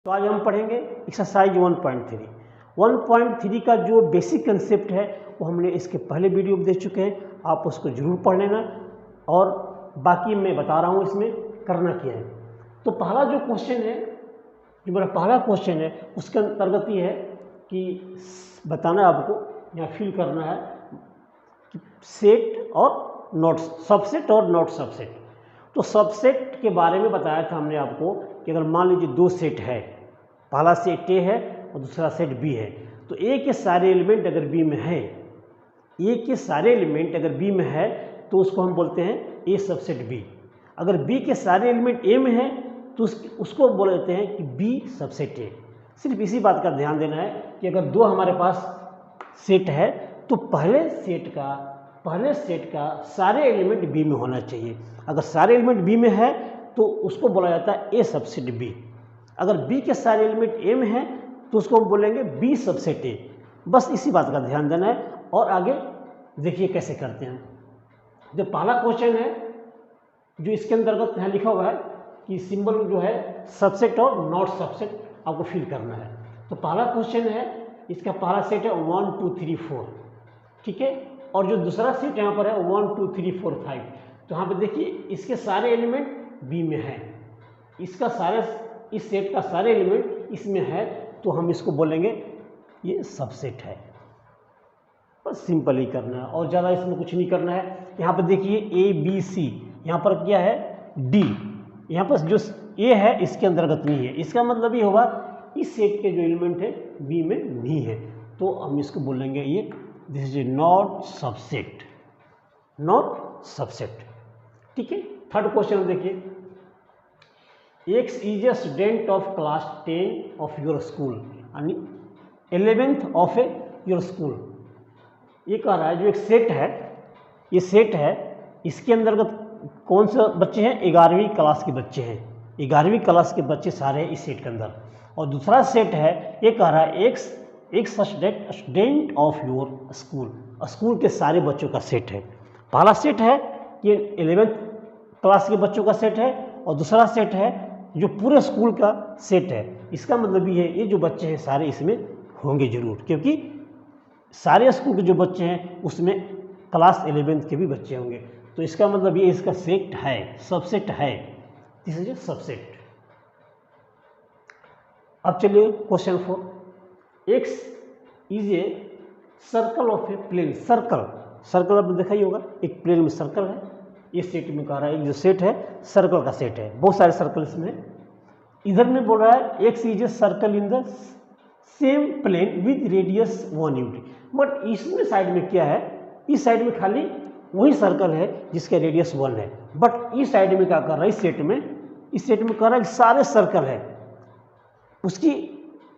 तो आज हम पढ़ेंगे एक्सरसाइज 1.3। 1.3 का जो बेसिक कंसेप्ट है वो हमने इसके पहले वीडियो में दे चुके हैं, आप उसको जरूर पढ़ लेना। और बाकी मैं बता रहा हूँ इसमें करना क्या है। तो पहला जो क्वेश्चन है, जो मेरा पहला क्वेश्चन है, उसके अंतर्गत ये है कि बताना है आपको, यहाँ फिल करना है कि सेट और नॉट सबसेट और नॉट सबसेट। तो सबसेट के बारे में बताया था हमने आपको कि अगर मान लीजिए दो सेट है, पहला सेट ए है और दूसरा सेट बी है, तो ए के सारे एलिमेंट अगर बी में है, ए के सारे एलिमेंट अगर बी में है तो उसको हम बोलते हैं ए सबसेट बी। अगर बी के सारे एलिमेंट ए में है तो उसको बोल देते हैं कि बी सबसेट ए। सिर्फ इसी बात का ध्यान देना है कि अगर दो हमारे पास सेट है तो पहले सेट का सारे एलिमेंट बी में होना चाहिए। अगर सारे एलिमेंट बी में है तो उसको बोला जाता है ए सबसेट बी। अगर बी के सारे एलिमेंट ए में है तो उसको हम बोलेंगे बी सबसेट ए। बस इसी बात का ध्यान देना है। और आगे देखिए कैसे करते हैं। जो पहला क्वेश्चन है, जो इसके अंतर्गत यहाँ लिखा हुआ है कि सिंबल जो है सबसेट और नॉट सबसेट आपको फिल करना है। तो पहला क्वेश्चन है, इसका पहला सेट है 1 2 3 4, ठीक है। और जो दूसरा सेट यहाँ पर है 1 2 3 4 5। तो यहाँ पे देखिए इसके सारे एलिमेंट बी में है, इसका सारे इस सेट का सारे एलिमेंट इसमें है, तो हम इसको बोलेंगे ये सबसेट है। बस सिंपल ही करना है और ज़्यादा इसमें कुछ नहीं करना है। यहाँ पर देखिए ए बी सी, यहाँ पर क्या है डी, यहाँ पर जो ए है इसके अंतर्गत नहीं है, इसका मतलब ये होगा इस सेट के जो एलिमेंट है बी में नहीं है, तो हम इसको बोलेंगे ये this is not subset, not subset, ठीक है। थर्ड क्वेश्चन देखिए, X is a student of class 10 of your school यानी 11th of your school। ये कह रहा है जो एक सेट है, ये सेट है, इसके अंतर्गत कौन से बच्चे हैं? 11वीं क्लास के बच्चे हैं, 11वीं क्लास के बच्चे सारे इस सेट के अंदर। और दूसरा सेट है, ये कह रहा है एक student of your school, school के सारे बच्चों का सेट है। पहला सेट है ये 11th क्लास के बच्चों का सेट है, और दूसरा सेट है जो पूरे स्कूल का सेट है। इसका मतलब ये है ये जो बच्चे हैं सारे इसमें होंगे जरूर, क्योंकि सारे स्कूल के जो बच्चे हैं उसमें क्लास 11th के भी बच्चे होंगे। तो इसका मतलब ये इसका सेट है, सबसेट है, दिस इज ए सबसेट। अब चलिए question 4। X is a circle of a plane. Circle आपने देखा ही होगा, एक प्लेन में सर्कल है, ये सेट में कह रहा है एक जो सेट है सर्कल का सेट है, बहुत सारे सर्कल इसमें। इधर में बोल रहा है X is a circle in the same plane with radius 1 unit. But इसमें साइड में क्या है, इस साइड में खाली वही सर्कल है जिसका रेडियस 1 है। बट इस साइड में क्या कर रहा है, इस सेट में कह रहा है कि सारे सर्कल है, उसकी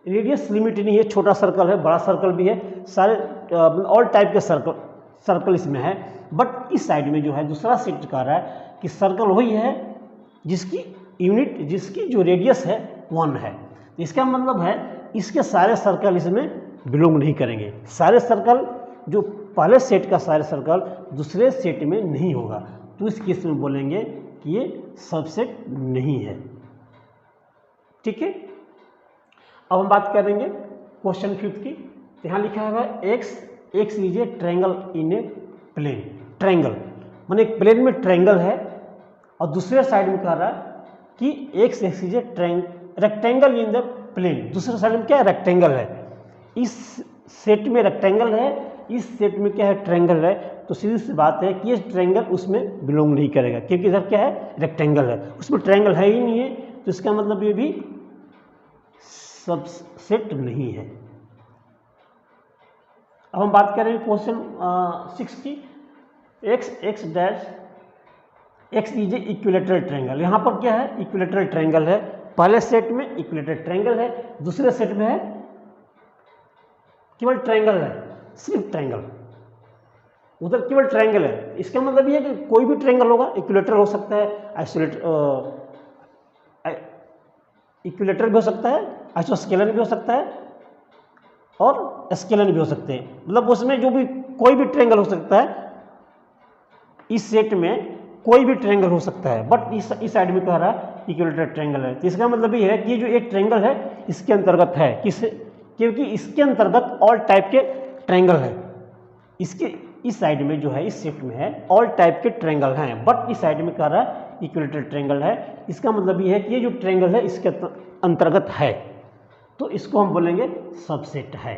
रेडियस लिमिट नहीं है, छोटा सर्कल है बड़ा सर्कल भी है, सारे ऑल टाइप के सर्कल इसमें है। बट इस साइड में जो है दूसरा सेट कह रहा है कि सर्कल वही है जिसकी जो रेडियस है 1 है। इसका मतलब है इसके सारे सर्कल इसमें बिलोंग नहीं करेंगे। सारे सर्कल जो पहले सेट का सारे सर्कल दूसरे सेट में नहीं होगा, तो इस केस में बोलेंगे कि ये सबसेट नहीं है, ठीक है। अब हम बात करेंगे क्वेश्चन 5 की। यहाँ लिखा है X is a triangle in a plane. Triangle माने एक प्लेन में ट्रायंगल है, और दूसरे साइड में कह रहा है कि X is a rectangle in the plane. दूसरे साइड में क्या है, रेक्टेंगल है। इस सेट में रेक्टेंगल है, इस सेट में क्या है, ट्रायंगल है। तो सीधी सी बात है कि ये ट्रायंगल उसमें बिलोंग नहीं करेगा, क्योंकि इधर क्या है, रेक्टेंगल है, उसमें ट्रायंगल है ही नहीं है। तो इसका मतलब ये भी सबसेट नहीं है। अब हम बात करेंगे क्वेश्चन 6 की। X is A equilateral triangle. यहाँ पर क्या है, इक्विलेटरल ट्रायंगल है। पहले सेट में इक्विलेटरल ट्रायंगल है, दूसरे सेट में है केवल ट्रायंगल है, सिर्फ ट्रायंगल, उधर केवल ट्रायंगल है। इसका मतलब ये है कि कोई भी ट्रायंगल होगा, इक्विलेटरल हो सकता है, इक्विलेटरल भी हो सकता है, आइसोस्केलन भी हो सकता है, और स्केलन भी हो सकते हैं। मतलब उसमें जो भी कोई भी ट्रायंगल हो सकता है, इस सेट में कोई भी ट्रायंगल हो सकता है। बट इस साइड में कह रहा है इक्विलेटरल ट्रायंगल है। तो इसका मतलब ये है कि जो एक ट्रायंगल है इसके अंतर्गत है, किस, क्योंकि इसके अंतर्गत ऑल टाइप के ट्रायंगल है। इसके इस साइड में जो है, इस शिफ्ट में है ऑल टाइप के ट्रायंगल हैं, बट इस साइड में कह रहा है इक्विलेटरल ट्रायंगल है। इसका मतलब ये है कि ये जो ट्रायंगल है इसके अंतर्गत है, तो इसको हम बोलेंगे सबसेट है।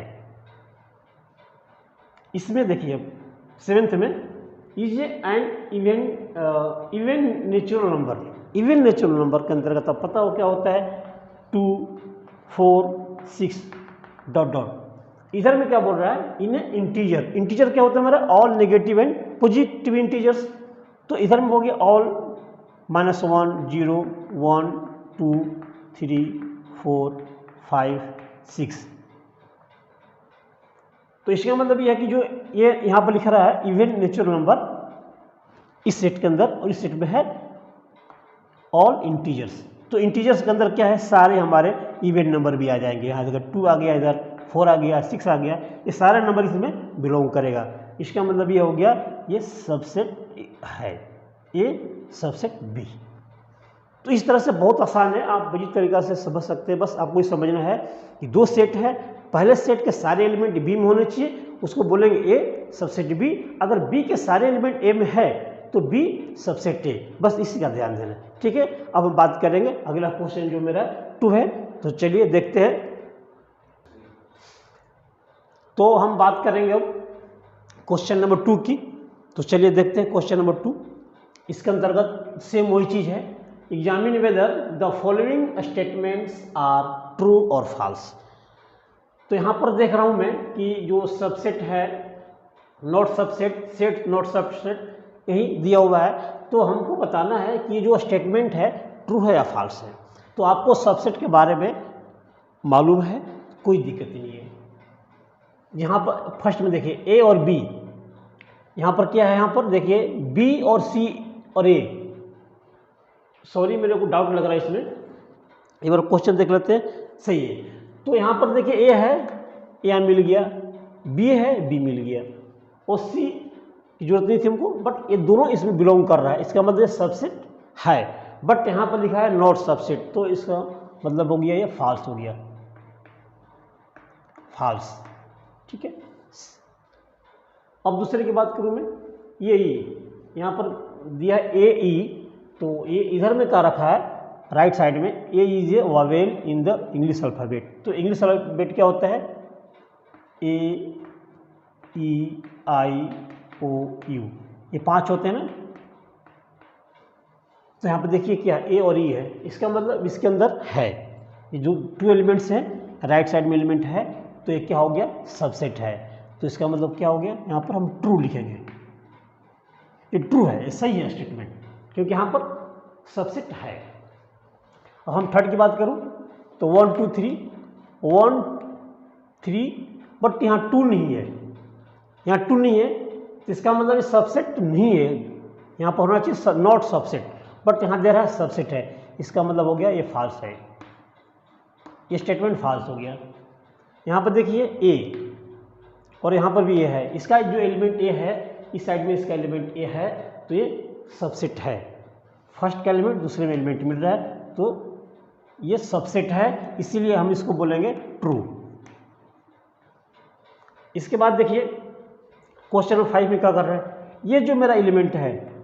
इसमें देखिए 7th में is and even natural number. Even natural number के अंतर्गत अब पता हो क्या होता है, 2, 4, 6 डॉट डॉट। इधर में क्या बोल रहा है, इन इंटीजर। इंटीजर क्या होता है हमारा, all negative and positive integers. तो इधर में हो गया ऑल -1, 0, 1, 2, 3, 4, 5, 6। तो इसका मतलब यह है कि जो ये यहाँ पर लिख रहा है इवन नेचुरल नंबर इस सेट के अंदर, और इस सेट में है ऑल इंटीजर्स। तो इंटीजर्स के अंदर क्या है, सारे हमारे इवन नंबर भी आ जाएंगे। यहाँ अगर 2 आ गया, इधर 4 आ गया, 6 आ गया, ये सारे नंबर इसमें बिलोंग करेगा। इसका मतलब ये हो गया ये सबसेट है, ये सबसेट बी। तो इस तरह से बहुत आसान है, आप बड़ी तरीक़ा से समझ सकते हैं। बस आपको ये समझना है कि 2 सेट है, पहले सेट के सारे एलिमेंट बी में होने चाहिए, उसको बोलेंगे ए सबसेट बी। अगर बी के सारे एलिमेंट ए में है तो बी सबसेट ए। बस इसी का ध्यान देना, ठीक है। अब हम बात करेंगे अगला क्वेश्चन जो मेरा 2 है, तो चलिए देखते हैं। तो हम बात करेंगे अब क्वेश्चन नंबर 2 की। तो चलिए देखते हैं क्वेश्चन नंबर 2। इसके अंतर्गत सेम वही चीज़ है, examine whether the following statements are true और फॉल्स। तो यहाँ पर देख रहा हूँ मैं कि जो सबसेट है, not subset, set not subset यही दिया हुआ है। तो हमको बताना है कि जो स्टेटमेंट है ट्रू है या फॉल्स है। तो आपको सबसेट के बारे में मालूम है, कोई दिक्कत नहीं है। यहाँ पर फर्स्ट में देखिए ए और बी, यहाँ पर क्या है, यहाँ पर देखिए बी और सी और ए। सॉरी मेरे को डाउट लग रहा है इसमें, एक बार क्वेश्चन देख लेते हैं। सही है, तो यहाँ पर देखिए ए है, ए मिल गया, बी है, बी मिल गया, और सी की जरूरत नहीं थी हमको, बट ये दोनों इसमें बिलोंग कर रहा है। इसका मतलब सबसेट है, बट यहाँ पर लिखा है नॉट सबसेट, तो इसका मतलब हो गया ये फॉल्स हो गया, फॉल्स, ठीक है। अब दूसरे की बात करूँ मैं, ये ई यहाँ पर दिया ए ई, तो ये इधर में क्या रखा है राइट साइड में, A is a vowel in the English alphabet. तो इंग्लिश अल्फ़ाबेट क्या होता है, ए ई आई ओ यू, ये 5 होते हैं ना। तो यहाँ पर देखिए क्या ए और ई है, इसका मतलब इसके अंदर है, ये जो 2 एलिमेंट्स हैं राइट साइड में एलिमेंट है, तो ये क्या हो गया सबसेट है। तो इसका मतलब क्या हो गया, यहाँ पर हम ट्रू लिखेंगे, ये ट्रू है, ये सही है स्टेटमेंट, क्योंकि यहाँ पर सबसेट है। अब हम थर्ड की बात करूँ तो 1 2 3 1 3, बट यहाँ 2 नहीं है, यहाँ 2 नहीं है, तो इसका मतलब सबसेट नहीं है। यहाँ पर होना चाहिए नॉट सबसेट, बट यहाँ दे रहा है सबसेट है, इसका मतलब हो गया ये फॉल्स है, ये स्टेटमेंट फॉल्स हो गया। यहाँ पर देखिए ए और यहाँ पर भी ए है, इसका जो एलिमेंट ए है, इस साइड में इसका एलिमेंट ए है, तो ये सबसेट है। फर्स्ट का एलिमेंट दूसरे में एलिमेंट मिल रहा है, तो ये सबसेट है, इसीलिए हम इसको बोलेंगे ट्रू। इसके बाद देखिए क्वेश्चन नंबर 5 में क्या कर रहा है, ये जो मेरा एलिमेंट है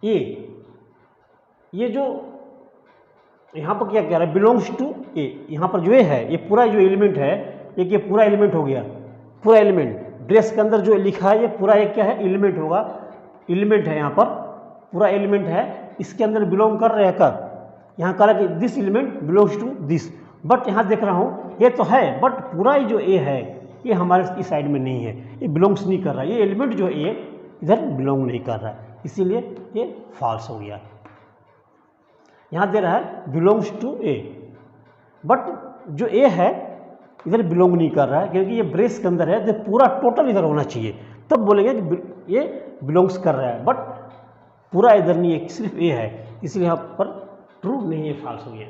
ये जो यहाँ पर क्या कह रहा है, बिलोंग्स टू ए। यहाँ पर जो है ये पूरा जो एलिमेंट है, एक ये पूरा एलिमेंट हो गया, पूरा एलिमेंट ड्रेस के अंदर जो लिखा है ये पूरा एक क्या है एलिमेंट होगा, एलिमेंट है, यहाँ पर पूरा एलिमेंट है, इसके अंदर बिलोंग कर रहे हैं कर, यहाँ कह रहा है कि this element belongs to this, but यहाँ देख रहा हूँ ये तो है, बट पूरा ही जो ए है ये हमारे इस साइड में नहीं है, ये बिलोंग्स नहीं कर रहा है, ये एलिमेंट जो ए इधर बिलोंग नहीं कर रहा है, इसीलिए ये फॉल्स हो गया। यहाँ दे रहा है बिलोंग्स टू ए, बट जो ए है इधर बिलोंग नहीं कर रहा है, क्योंकि ये ब्रेस के अंदर है, तो पूरा टोटल इधर होना चाहिए, तब बोलेंगे कि ये बिलोंग्स कर रहा है, बट पूरा इधर नहीं है, सिर्फ ए है, इसलिए यहाँ पर ट्रू नहीं है, फॉल्स हो गया।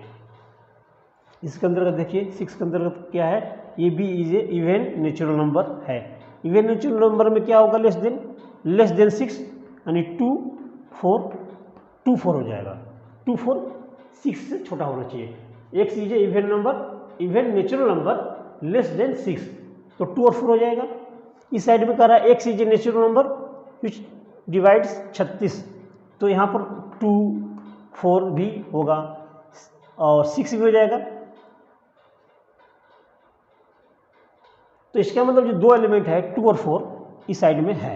इसके अंदर देखिए 6 के अंदर क्या है, A B is a even natural number है। इवन नेचुरल नंबर में क्या होगा, लेस देन 6, यानी 2 4 हो जाएगा, 2 4 6 से छोटा होना चाहिए। x is a even number, even natural number less than 6, तो 2 और 4 हो जाएगा। इस साइड में कह रहा है x is a natural number which divides 36, तो यहाँ पर 2 4 भी होगा और 6 भी हो जाएगा। तो इसका मतलब जो दो एलिमेंट है 2 और 4 इस साइड में है,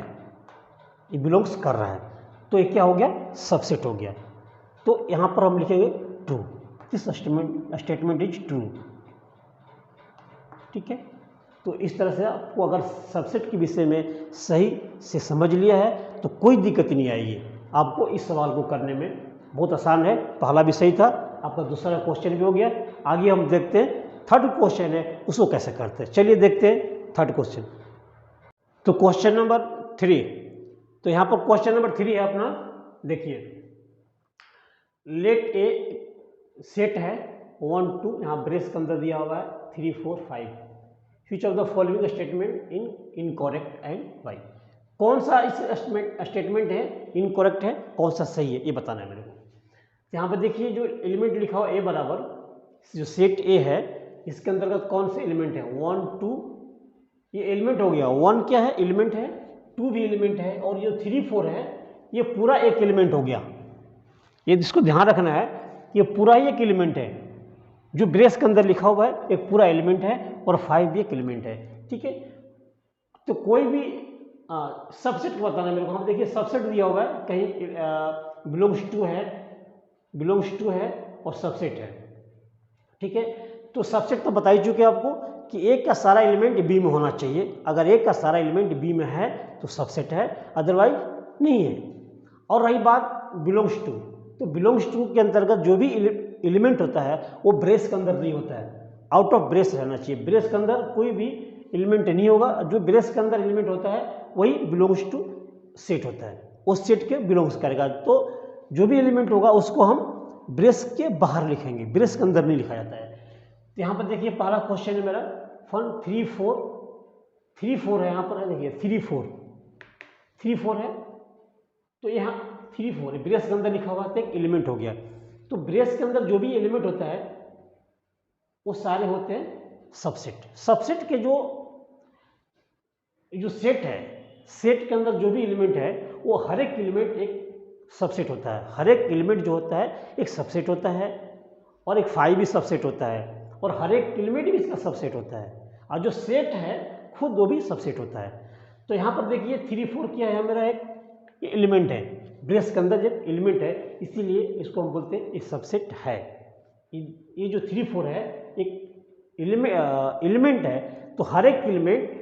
ये बिलोंग्स कर रहा है, तो ये क्या हो गया, सबसेट हो गया। तो यहाँ पर हम लिखेंगे true, this statement is true. ठीक है, तो इस तरह से आपको अगर सबसेट के विषय में सही से समझ लिया है तो कोई दिक्कत नहीं आएगी आपको इस सवाल को करने में, बहुत आसान है। पहला भी सही था, आपका दूसरा क्वेश्चन भी हो गया। आगे हम देखते हैं थर्ड क्वेश्चन है उसको कैसे करते हैं। चलिए देखते हैं थर्ड क्वेश्चन। तो क्वेश्चन नंबर 3, तो यहाँ पर क्वेश्चन नंबर 3 है अपना, देखिए लेट ए सेट है 1 2, यहाँ ब्रेस के अंदर दिया हुआ है 3 4 5, which of the following statement incorrect and why. कौन सा इस स्टेटमेंट है इनकरेक्ट है, कौन सा सही है, ये बताना है मेरे को। यहाँ पर देखिए जो एलिमेंट लिखा हुआ ए बराबर, जो सेट ए है इसके अंतर्गत कौन से एलिमेंट है 1 2, ये एलिमेंट हो गया, 1 क्या है एलिमेंट है, 2 भी एलिमेंट है, और ये 3 4 है ये पूरा एक एलिमेंट हो गया। ये जिसको ध्यान रखना है ये पूरा ही एक एलिमेंट है, जो ब्रेस के अंदर लिखा हुआ है एक पूरा एलिमेंट है, और 5 भी एक एलिमेंट है। ठीक है, तो कोई भी सबसेट को बताना मेरे को। हम देखिए सबसेट दिया हुआ है, कहीं बिलोंग्स टू है और सबसेट है। ठीक है, तो सबसेट तो बता ही चुके आपको कि एक का सारा एलिमेंट बी में होना चाहिए। अगर एक का सारा एलिमेंट बी में है तो सबसेट है, अदरवाइज नहीं है। और रही बात बिलोंग्स टू, तो बिलोंग्स टू के अंतर्गत जो भी एलिमेंट होता है वो ब्रेस के अंदर नहीं होता है, आउट ऑफ ब्रेस रहना चाहिए। ब्रेस के अंदर कोई भी एलिमेंट नहीं होगा, जो ब्रेस के अंदर एलिमेंट होता है वही बिलोंग्स टू सेट होता है, उस सेट के बिलोंग्स करेगा। तो जो भी एलिमेंट होगा उसको हम ब्रेस के बाहर लिखेंगे, ब्रेस के अंदर नहीं लिखा जाता है। तो यहाँ पर देखिए पहला क्वेश्चन है मेरा 3 4 है, यहाँ पर देखिए 3 4 है, तो यहाँ 3 4 है, ब्रेस के अंदर लिखा हुआ तो एक एलिमेंट हो गया। तो ब्रेस के अंदर जो भी एलिमेंट होता है वो सारे होते हैं सबसेट। सबसेट के जो सेट है, सेट के अंदर जो भी एलिमेंट है वो हर एक एलिमेंट एक सबसेट होता है। हर एक एलिमेंट जो होता है एक सबसेट होता है, और एक 5 भी सबसेट होता है, और हर एक एलिमेंट भी इसका सबसेट होता है, और जो सेट है खुद वो भी सबसेट होता है। तो यहाँ पर देखिए 3 4 क्या है मेरा, एक एलिमेंट है, ब्रेस के अंदर एक एलिमेंट है, इसीलिए इसको हम बोलते हैं एक सबसेट है। ये जो 3 4 है एक एलिमेंट है, तो हर एक एलिमेंट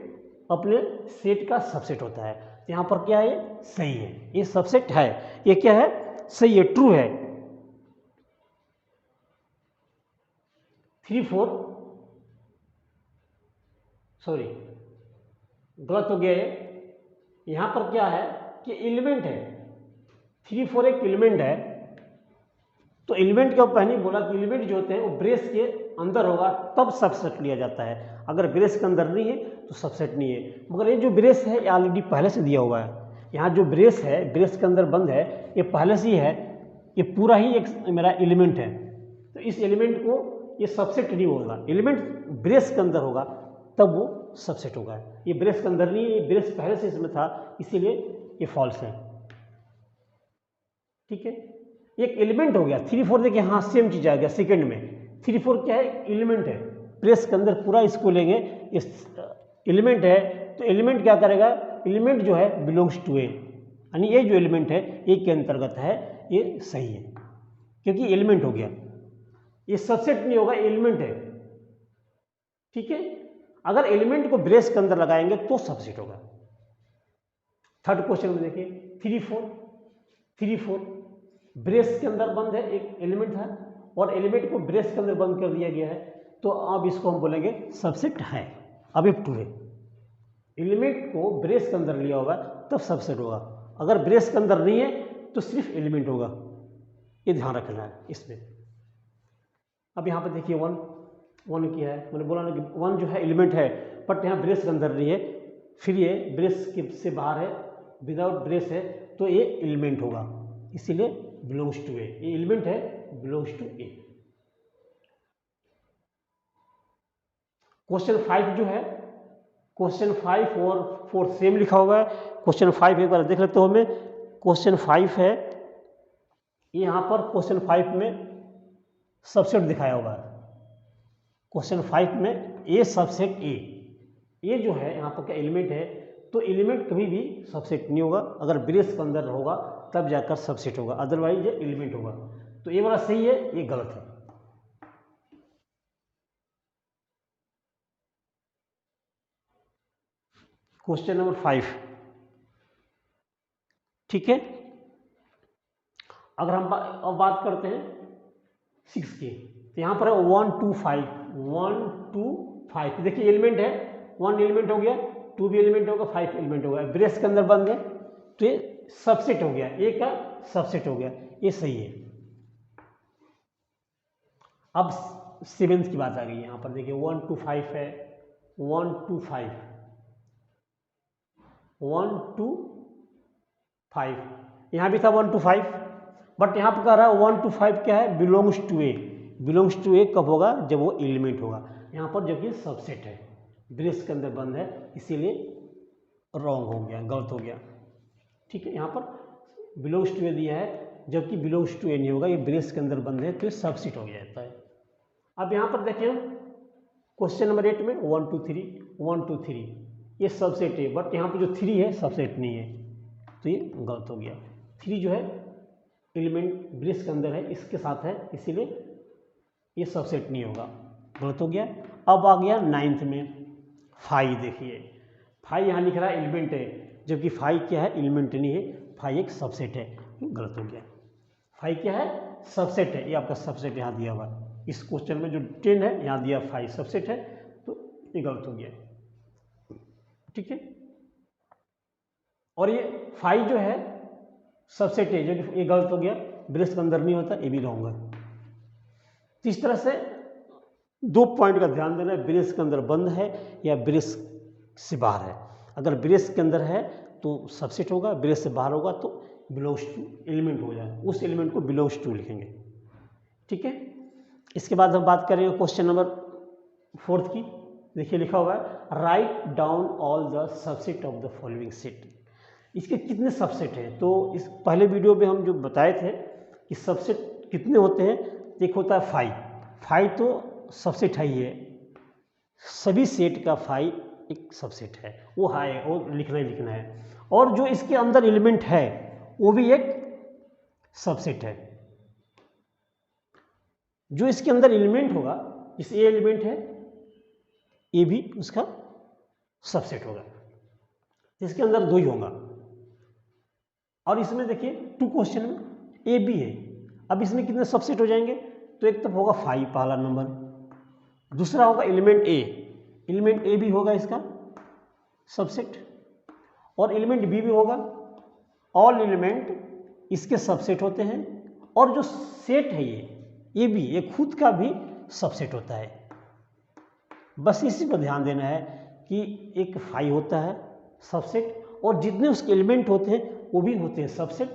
अपने सेट का सबसेट होता है। तो यहाँ पर क्या है, सही है, ये सबसेट है, ये क्या है, सही है, ट्रू है। 3 4 सॉरी गलत हो गया है, यहाँ पर क्या है कि एलिमेंट है, 3 4 एक एलिमेंट है। तो एलिमेंट का पहले बोला कि एलिमेंट जो होते हैं वो ब्रेस के अंदर होगा तब सबसेट लिया जाता है, अगर ब्रेस के अंदर नहीं है तो सबसेट नहीं है। मगर ये जो ब्रेस है ये ऑलरेडी पहले से दिया हुआ है, यहाँ जो ब्रेस है ब्रेस के अंदर बंद है, ये पहले से ही है, ये पूरा ही एक मेरा एलिमेंट है। तो इस एलिमेंट को ये सबसेट नहीं होगा, एलिमेंट ब्रेस के अंदर होगा तब वो सबसेट होगा। ये ब्रेस के अंदर नहीं है, ये ब्रेस पहले से इसमें था, इसीलिए ये फॉल्स है। ठीक है, एक एलिमेंट हो गया। 3 4 देखिए हाँ सेम चीज आ गया सेकंड में। 3 4 क्या है, एलिमेंट है, ब्रेस के अंदर पूरा इसको लेंगे, इस एलिमेंट है, तो एलिमेंट क्या करेगा, एलिमेंट जो है बिलोंग्स टू ए, यानी ये जो एलिमेंट है ए के अंतर्गत है, ये सही है क्योंकि एलिमेंट हो गया, ये सबसेट नहीं होगा, एलिमेंट है। ठीक है, अगर एलिमेंट को ब्रेस के अंदर लगाएंगे तो सबसेट होगा। थर्ड क्वेश्चन में देखिए 3 4 ब्रेस के अंदर बंद है, एक एलिमेंट था और एलिमेंट को ब्रेस के अंदर बंद कर दिया गया है, तो अब इसको हम बोलेंगे सबसेट है। अब ये ट्रू है, एलिमेंट को ब्रेस के अंदर लिया होगा तब सबसेट होगा, अगर ब्रेस के अंदर नहीं है तो सिर्फ एलिमेंट होगा, ये ध्यान रखना है इसमें। अब यहाँ पर देखिए 1 क्या है, मैंने बोला ना कि 1 जो है एलिमेंट है बट यहाँ ब्रेस के अंदर नहीं है, फिर ये ब्रेस से बाहर है, विदाउट ब्रेस है, तो ये एलिमेंट होगा, इसीलिए बिलोंग्स टू ए, ये एलिमेंट है बिलोंग्स टू ए। क्वेश्चन 5 जो है, क्वेश्चन 5 और 4 सेम लिखा हुआ है। क्वेश्चन 5 एक बार देख लेते हो हमें। क्वेश्चन 5 है, यहाँ पर क्वेश्चन 5 में सबसेट दिखाया हुआ है। क्वेश्चन 5 में ए सबसेट ए जो है यहाँ पर क्या एलिमेंट है, तो एलिमेंट कभी भी सबसेट नहीं होगा, अगर ब्रेस के अंदर होगा तब जाकर सबसेट होगा, अदरवाइज ये एलिमेंट होगा। तो ये वाला सही है, ये गलत है। क्वेश्चन नंबर 5, ठीक है। अगर हम अब बात करते हैं 6 की, तो यहाँ पर है 1 2 5, 1 2 5। देखिए एलिमेंट है, 1 एलिमेंट हो गया, 2 भी एलिमेंट होगा, 5 एलिमेंट हो गया, ब्रेस के अंदर बंद है, तो ये सबसेट हो गया, ए का सबसेट हो गया, ये सही है। अब 7th की बात आ गई है। यहाँ पर देखिए 1 2 5 है, 1 2 5, 1 2 5, यहाँ भी था 1 2 5, बट यहाँ पर कह रहा है 1 2 5 क्या है, belongs to A. Belongs to A कब होगा, जब वो एलिमेंट होगा। यहाँ पर जबकि सबसेट है, ब्रेस के अंदर बंद है, इसीलिए रॉन्ग हो गया, गलत हो गया, ठीक है। यहाँ पर बिलोंग्स टू ए दिया है, जबकि बिलोंग्स टू ए नहीं होगा, ये ब्रेस के अंदर बंद है, तो सबसेट हो जाता है। अब यहाँ पर देखिए क्वेश्चन नंबर 8 में 1 2 3, 1 2 3, ये सबसेट है, बट यहाँ पर जो 3 है सबसेट नहीं है, तो ये गलत हो गया। 3 जो है एलिमेंट ब्रेस के अंदर है, इसके साथ है, इसीलिए ये सबसेट नहीं होगा, गलत हो गया। अब आ गया 9th में 5। देखिए 5 यहाँ लिख रहा है एलिमेंट है, जबकि 5 क्या है, एलिमेंट नहीं है, 5 एक सबसेट है, गलत हो गया। 5 क्या है, सबसेट है, ये आपका सबसेट यहाँ दिया हुआ है। इस क्वेश्चन में जो 10 है यहाँ दिया 5 सबसेट है, तो ये गलत हो गया, ठीक है। और ये 5 जो है सबसेट है, जो कि ये गलत हो गया, ब्रेस के अंदर नहीं होता, ये भी रॉन्ग है। तो इस तरह से 2 पॉइंट का ध्यान देना है, ब्रेस के अंदर बंद है या ब्रेस से बाहर है। अगर ब्रेस के अंदर है तो सबसेट होगा, ब्रेस से बाहर होगा तो बिलोंग्स टू एलिमेंट हो जाए, उस एलिमेंट को बिलोंग्स टू लिखेंगे, ठीक है। इसके बाद हम बात करेंगे क्वेश्चन नंबर 4 की। देखिए लिखा हुआ है write down all the subset of the following set. इसके कितने सबसेट हैं, तो इस पहले वीडियो में हम जो बताए थे कि सबसेट कितने होते हैं, एक होता है 5 तो सबसेट है ही है, सभी सेट का 5 एक सबसेट है, वो है, वो लिखना ही लिखना है। और जो इसके अंदर एलिमेंट है वो भी एक सबसेट है, जो इसके अंदर एलिमेंट होगा, इस ए एलिमेंट है, ये भी उसका सबसेट होगा, इसके अंदर 2 ही होगा। और इसमें देखिए 2 क्वेश्चन में ए बी है, अब इसमें कितने सबसेट हो जाएंगे, तो एक तो होगा 5 पहला नंबर, दूसरा होगा एलिमेंट ए भी होगा इसका सबसेट, और एलिमेंट बी भी होगा। ऑल एलिमेंट इसके सबसेट होते हैं, और जो सेट है ये भी, ये खुद का भी सबसेट होता है। बस इसी पर ध्यान देना है कि एक 5 होता है सबसेट, और जितने उसके एलिमेंट होते हैं वो भी होते हैं सबसेट,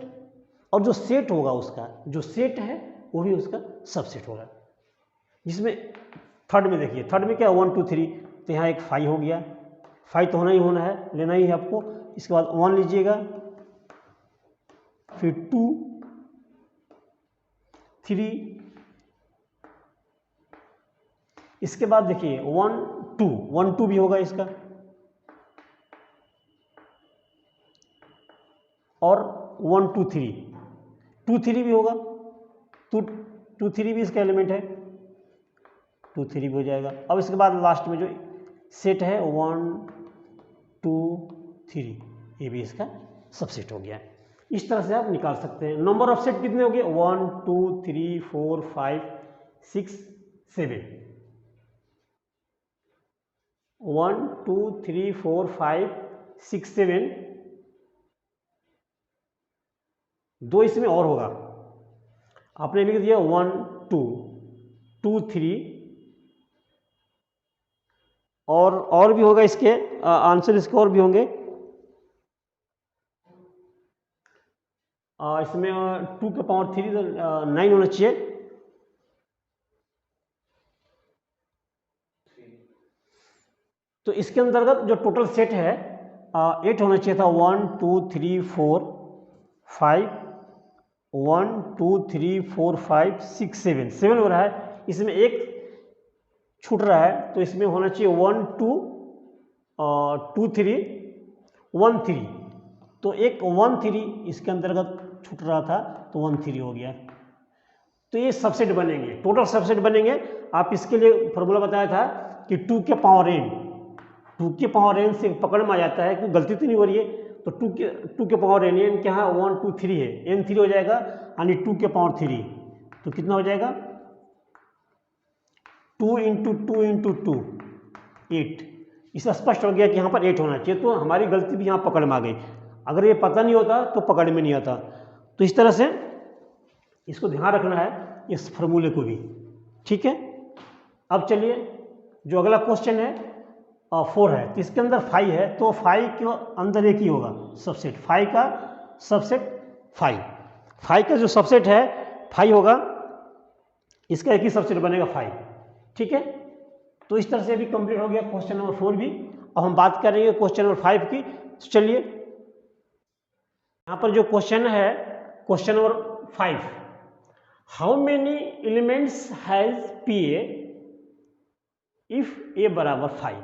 और जो सेट होगा उसका, जो सेट है वो भी उसका सबसेट होगा। जिसमें थर्ड में देखिए, थर्ड में क्या 1 2 3, तो यहाँ एक 5 हो गया, 5 तो होना ही होना है, लेना ही है आपको। इसके बाद 1 लीजिएगा, फिर 2 3, इसके बाद देखिए 1 2 भी होगा इसका, और 1 2 3, 2 3 भी होगा, 2 3 भी इसका एलिमेंट है, 2 3 भी हो जाएगा। अब इसके बाद लास्ट में जो सेट है 1 2 3, ये भी इसका सबसेट हो गया। इस तरह से आप निकाल सकते हैं। नंबर ऑफ सेट कितने हो गए, 1 2 3 4 5 6 7, 1 2 3 4 5 6 7, 2 इसमें और होगा, आपने लिख दिया 1 2 2 3, और भी होगा इसके आंसर, इसके और भी होंगे। इसमें 2 के पावर 3 तो 9 होना चाहिए, तो इसके अंतर्गत जो टोटल सेट है 8 होना चाहिए था। 1 2 3 4 5, 1 2 3 4 5 6 7 7 हो रहा है, इसमें एक छूट रहा है, तो इसमें होना चाहिए 1 2 2 3 1 3, तो एक 1 3 इसके अंतर्गत छूट रहा था, तो 1 3 हो गया। तो ये सबसेट बनेंगे, टोटल सबसेट बनेंगे। आप इसके लिए फॉर्मूला बताया था कि 2 के पावर n, 2 के पावर n से पकड़ में आ जाता है, कोई गलती तो नहीं हो रही है। तो 2 के पावर n क्या है, 1 2 3 है, n 3 हो जाएगा, यानी 2 के पावर 3, तो कितना हो जाएगा 2 इंटू 2 इंटू 2 8। इससे स्पष्ट हो गया कि यहाँ पर 8 होना चाहिए, तो हमारी गलती भी यहाँ पकड़ में आ गई। अगर ये पता नहीं होता तो पकड़ में नहीं आता। तो इस तरह से इसको ध्यान रखना है, इस फॉर्मूले को भी, ठीक है। अब चलिए जो अगला क्वेश्चन है 4 है, तो इसके अंदर 5 है, तो 5 के अंदर एक ही होगा सबसेट, 5 का सबसेट 5 का जो सबसेट है 5 होगा, इसका एक ही सबसेट बनेगा 5, ठीक है। तो इस तरह से भी कंप्लीट हो गया क्वेश्चन नंबर 4 भी। अब हम बात करेंगे क्वेश्चन नंबर 5 की। तो चलिए यहाँ पर जो क्वेश्चन है, question number 5, how many elements has P if A बराबर 5।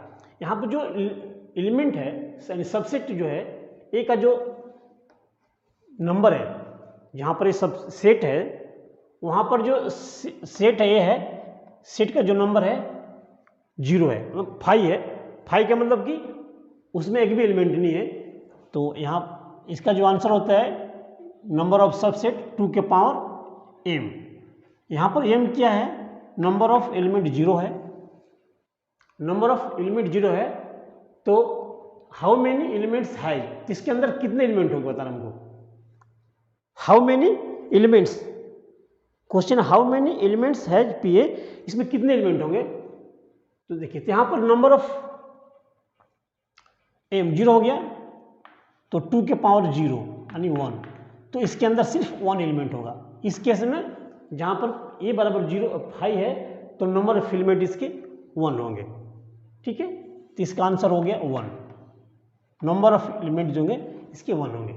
यहाँ पर जो एलिमेंट है, यानी सबसेट जो है, ए का जो नंबर है, जहाँ पर ये सब सेट है, वहाँ पर जो सेट है ये है, सेट का जो नंबर है 0 है, मतलब 5 है। 5 का मतलब कि उसमें एक भी एलिमेंट नहीं है। तो यहाँ इसका जो आंसर होता है नंबर ऑफ सबसेट 2 के पावर m। यहाँ पर m क्या है, नंबर ऑफ एलिमेंट 0 है, नंबर ऑफ एलिमेंट 0 है। तो हाउ मेनी एलिमेंट्स है, इसके अंदर कितने एलिमेंट होंगे बताना हमको। How many elements, question how many elements has P A, इसमें कितने एलिमेंट होंगे। तो देखिए यहाँ पर नंबर ऑफ m 0 हो गया, तो 2 के पावर 0 यानी 1, तो इसके अंदर सिर्फ 1 एलिमेंट होगा। इस केस में जहाँ पर a बराबर 5 है, तो नंबर ऑफ एलिमेंट इसके 1 होंगे, ठीक है। तो इसका आंसर हो गया 1, नंबर ऑफ एलिमेंट जो होंगे इसके 1 होंगे।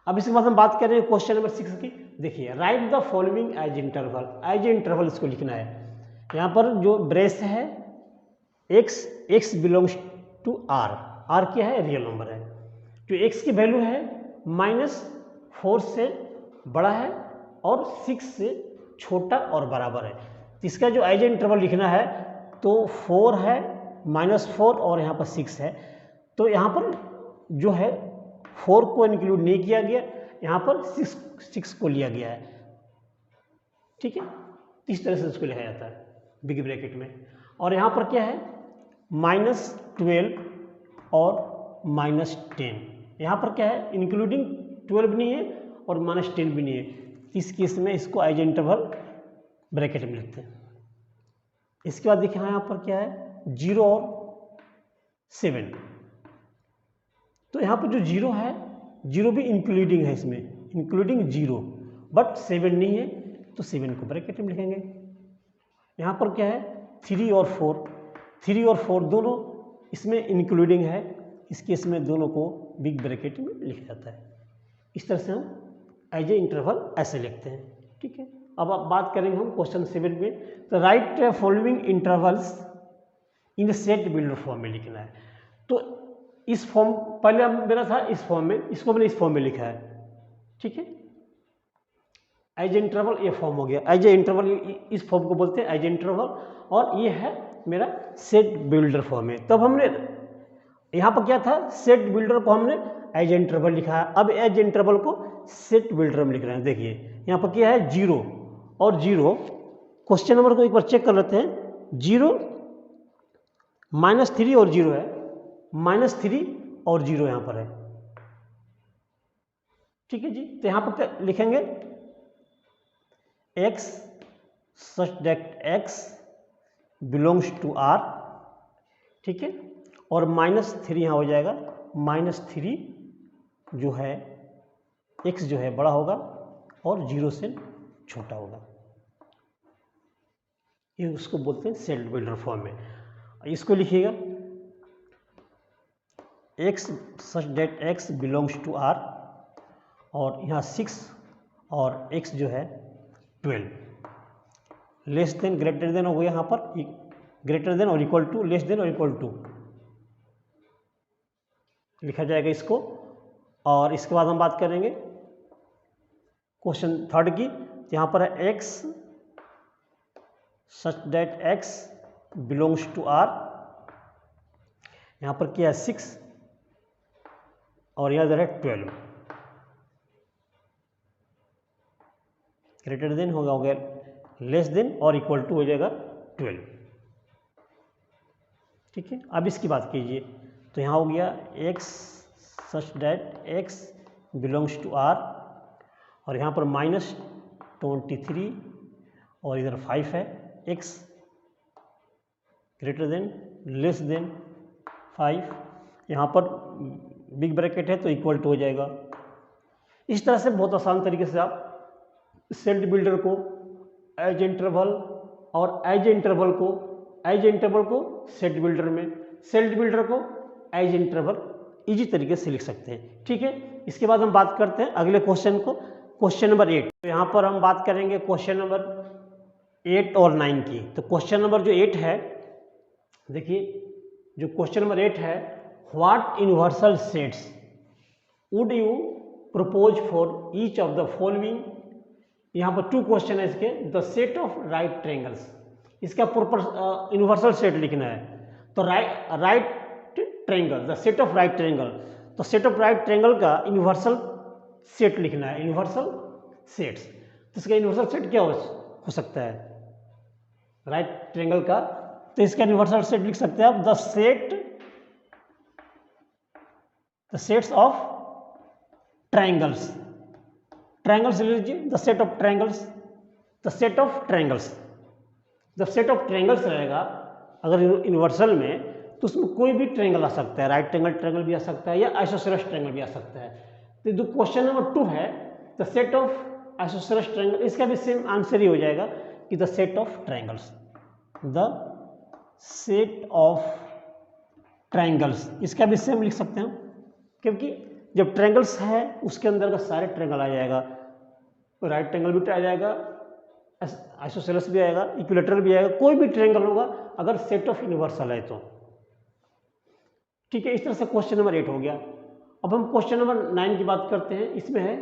अब इसके बाद हम बात करें क्वेश्चन नंबर 6 की। देखिए write the following as interval, as interval इसको लिखना है। यहाँ पर जो ब्रेस है x बिलोंग्स टू r क्या है, रियल नंबर है। जो x की वैल्यू है -4 से बड़ा है और 6 से छोटा और बराबर है। इसका जो एज इंटरवल लिखना है, तो 4 है, -4 और यहाँ पर 6 है। तो यहाँ पर जो है 4 को इंक्लूड नहीं किया गया, यहाँ पर 6 को लिया गया है, ठीक है। इस तरह से इसको लिखा जाता है बिग ब्रैकेट में। और यहाँ पर क्या है -12 और -10, यहाँ पर क्या है इंक्लूडिंग 12 नहीं है और -10 भी नहीं है। इस केस में इसको एज इंटरवल ब्रैकेट में लिखते हैं। इसके बाद देखिए यहाँ पर क्या है 0 और 7, तो यहाँ पर जो 0 है, 0 भी इंक्लूडिंग है, इसमें इंक्लूडिंग 0, बट 7 नहीं है, तो 7 को ब्रैकेट में लिखेंगे। यहाँ पर क्या है 3 और 4 दोनों इसमें इंक्लूडिंग है, इस केस में दोनों को बिग ब्रैकेट में लिखा जाता है। इस तरह से हम एज ए इंटरवल ऐसे लिखते हैं, ठीक है। अब आप बात करेंगे हम क्वेश्चन 7 में। तो राइट फॉलोइंग इंटरवल्स इन सेट बिल्डर फॉर्म में लिखना है। तो इस फॉर्म पहले मेरा था इस फॉर्म में, इसको मैंने इस फॉर्म में लिखा है, ठीक है। एज इंटरवल ये फॉर्म हो गया, एज ए इंटरवल इस फॉर्म को बोलते हैं एज इंटरवल, और ये है मेरा सेट बिल्डर फॉर्म है। तब हमने यहाँ पर क्या था, सेट बिल्डर को हमने एज इंटरवल लिखा है। अब एज इंटरवल को सेट बिल्डर में लिख रहे हैं। देखिए यहाँ पर क्या है 0 और 0, क्वेश्चन नंबर को एक बार चेक कर लेते हैं। 0 -3 और 0 है, -3 और 0 यहाँ पर है, ठीक है जी। तो यहाँ पर क्या लिखेंगे x such that x belongs to r, ठीक है। और -3 यहाँ हो जाएगा, -3 जो है x जो है बड़ा होगा और 0 से छोटा होगा, ये उसको बोलते हैं सेट बिल्डर फॉर्म में। इसको लिखिएगा x such that x belongs to R, और यहाँ 6 और x जो है 12, लेस देन ग्रेटर देन हो गया यहाँ पर, ग्रेटर देन और इक्वल टू, लेस देन और इक्वल टू लिखा जाएगा इसको। और इसके बाद हम बात करेंगे क्वेश्चन थर्ड की। यहाँ पर है x such that x belongs to R, यहाँ पर क्या है 6 और यहाँ इधर है 12, ग्रेटर देन हो गया लेस देन और इक्वल टू हो जाएगा 12। ठीक है, अब इसकी बात कीजिए तो यहाँ हो गया x such that x belongs to R, और यहाँ पर -23 और इधर 5 है, x greater than less than 5, यहाँ पर बिग ब्रैकेट है तो इक्वल टू हो जाएगा। इस तरह से बहुत आसान तरीके से आप सेट बिल्डर को एज इंटरवल और एज इंटरवल को सेट बिल्डर में, सेट बिल्डर को एज इंटरवल इजी तरीके से लिख सकते हैं। ठीक है, इसके बाद हम बात करते हैं अगले क्वेश्चन को, क्वेश्चन नंबर 8। तो यहाँ पर हम बात करेंगे क्वेश्चन नंबर 8 और 9 की। तो क्वेश्चन नंबर जो 8 है, देखिए जो क्वेश्चन नंबर 8 है, what universal sets would you propose for each of the following. यहाँ पर 2 क्वेश्चन है इसके। The set of right triangles, इसका प्रॉपर यूनिवर्सल सेट लिखना है। तो right triangle, the set of right triangle, तो सेट ऑफ राइट ट्रायंगल का यूनिवर्सल सेट लिखना है, यूनिवर्सल सेट्स। तो इसका यूनिवर्सल सेट क्या हो सकता है राइट ट्रायंगल का, तो इसका यूनिवर्सल सेट लिख सकते हैं आप the sets of triangles, triangles ले लीजिए, the set of triangles, the set of triangles, the set of triangles रहेगा अगर यूनिवर्सल में, तो उसमें कोई भी ट्रायंगल आ सकता है, राइट ट्रायंगल भी आ सकता है या आइसोसेलेस ट्रायंगल भी आ सकता है। तो जो क्वेश्चन नंबर 2 है, the set of isosceles triangle, इसका भी सेम आंसर ही हो जाएगा कि the set of triangles, the set of triangles, इसका भी सेम लिख सकते हैं, क्योंकि जब ट्रायंगल्स है उसके अंदर का सारे ट्रायंगल आ जाएगा, राइट ट्रायंगल भी आ जाएगा, आइसोसेलेस भी आएगा, इक्विलेटरल भी आएगा, कोई भी ट्रायंगल होगा अगर सेट ऑफ यूनिवर्सल है तो। ठीक है, इस तरह से क्वेश्चन नंबर 8 हो गया। अब हम क्वेश्चन नंबर 9 की बात करते हैं। इसमें है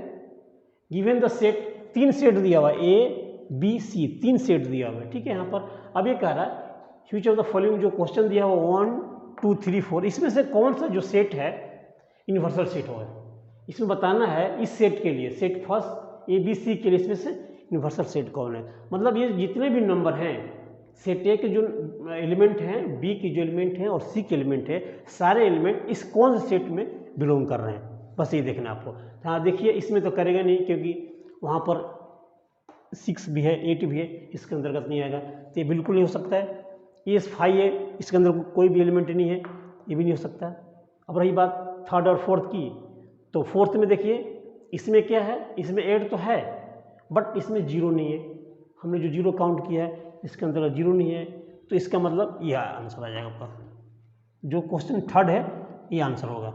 गिवन द सेट, 3 सेट दिया हुआ है, A B C, 3 सेट दिया हुआ है। ठीक है, यहाँ पर अब ये कह रहा है व्हिच ऑफ द फॉलोइंग, जो क्वेश्चन दिया हुआ 1 2 3 4, इसमें से कौन सा जो सेट है यूनिवर्सल सेट होगा, इसमें बताना है। इस सेट के लिए, set first A B C के लिए इसमें से यूनिवर्सल सेट कौन है, मतलब ये जितने भी नंबर हैं, सेट ए के जो एलिमेंट हैं, बी के जो एलिमेंट हैं और सी के एलिमेंट है, सारे एलिमेंट इस कौन से सेट में बिलोंग कर रहे हैं, बस ये देखना आपको। हाँ देखिए, इसमें तो करेगा नहीं क्योंकि वहाँ पर 6 भी है 8 भी है, इसके अंतर्गत नहीं आएगा, तो ये बिल्कुल नहीं हो सकता है। ये 5 है, इसके अंदर कोई भी एलिमेंट नहीं है, ये भी नहीं हो सकता। अब रही बात थर्ड और फोर्थ की, तो फोर्थ में देखिए इसमें क्या है, इसमें 8 तो है बट इसमें 0 नहीं है, हमने जो 0 काउंट किया है इसके अंदर 0 नहीं है, तो इसका मतलब यह आंसर आ जाएगा आपका। जो क्वेश्चन थर्ड है ये आंसर होगा।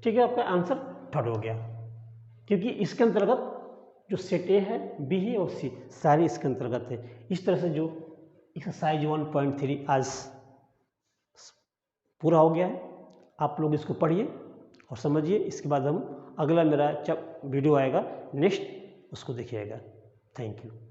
ठीक है, आपका आंसर थर्ड हो गया, क्योंकि इसके अंतर्गत जो सेट ए है, बी है और सी सारी इसके अंतर्गत है। इस तरह से जो एक्सरसाइज 1.3 आज पूरा हो गया है। आप लोग इसको पढ़िए और समझिए। इसके बाद हम अगला मेरा जब वीडियो आएगा नेक्स्ट, उसको देखिएगा। Thank you.